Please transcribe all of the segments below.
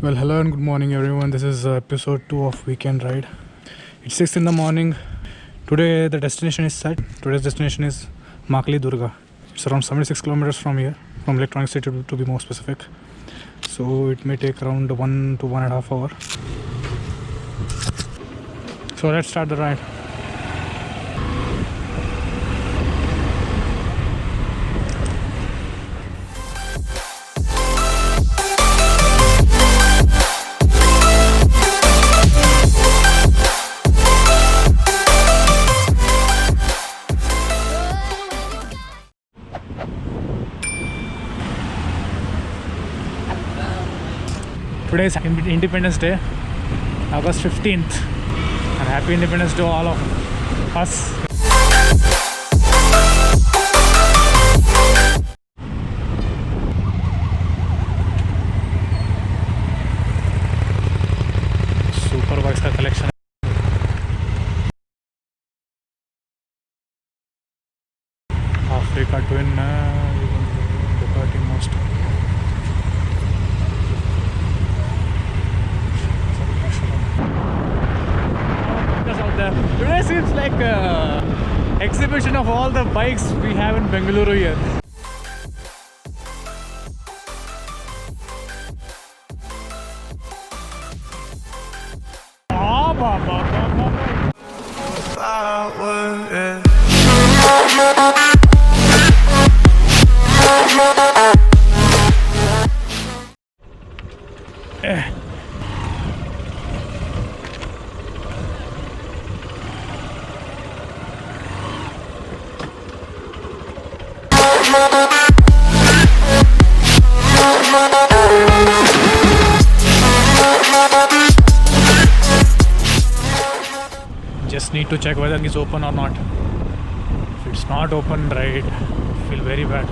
Well, hello and good morning everyone. This is episode 2 of Weekend Ride. It's 6 in the morning. Today the destination is set. Today's destination is Makalidurga. It's around 76 kilometers from here, from Electronic City to be more specific. So it may take around 1 to 1.5 hours. So let's start the ride. Today is Independence Day, August 15th, and happy Independence to all of us. Super bikes का collection. Africa Twin, Ducati most. Today seems like an exhibition of all the bikes we have in Bengaluru here. Just need to check whether it's open or not. If it's not open, right, I feel very bad.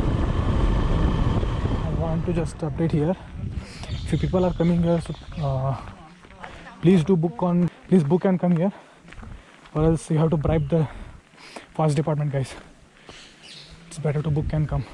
I want to just update here. If you people are coming here, so, please book and come here, or else you have to bribe the fast department guys. It's better to book and come.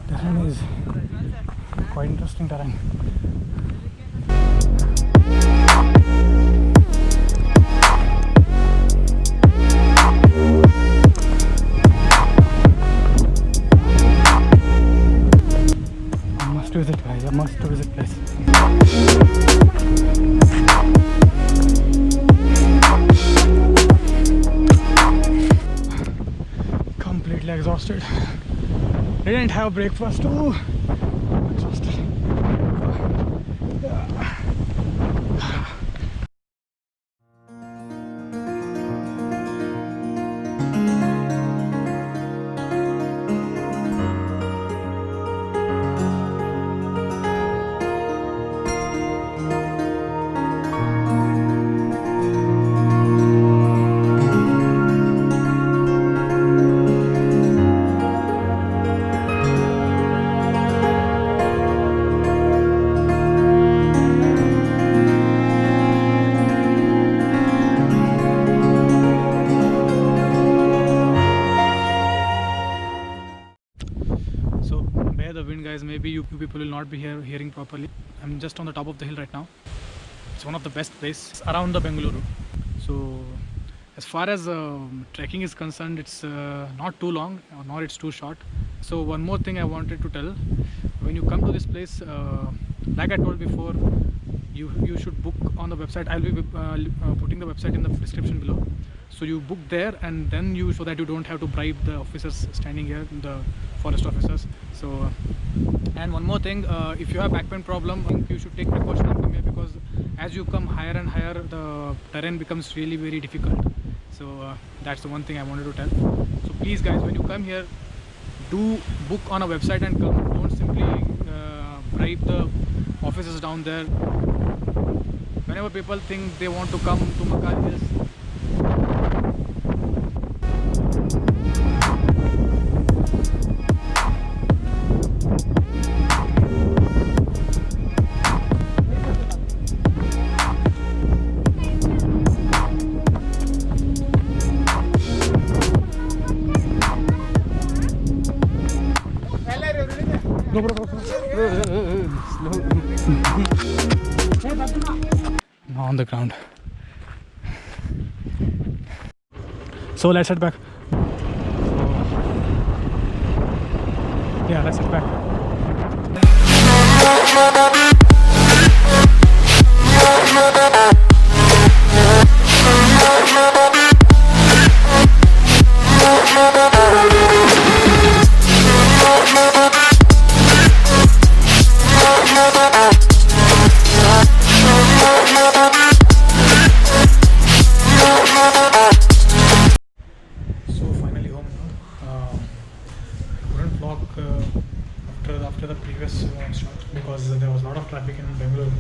Terrain is quite interesting terrain. I must visit guys, I must visit place. Completely exhausted. Didn't have breakfast. Ooh, exhausted. Guys, maybe you people will not be hearing properly. I'm just on the top of the hill right now. It's one of the best places around the Bengaluru. So as far as trekking is concerned, it's not too long, nor it's too short. So one more thing I wanted to tell: when you come to this place, like I told before, you should book on the website. I'll be putting the website in the description below. So you book there, and then you, so that you don't have to bribe the officers standing here, the forest officers. So and one more thing, if you have back pain problem, you should take precaution and come here, because as you come higher and higher, the terrain becomes really very difficult. So that's the one thing I wanted to tell. So please guys, when you come here, do book on a website and come. Don't simply bribe the officers down there. Whenever people think they want to come to Makalidurga Hills, now on the ground. So let's head back. Yeah, let's head back. After the previous shot, because there was a lot of traffic in Bengaluru,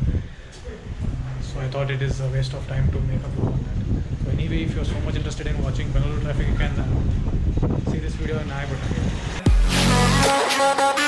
so I thought it is a waste of time to make a vlog on that. So anyway, if you are so much interested in watching Bengaluru traffic, you can see this video in I button.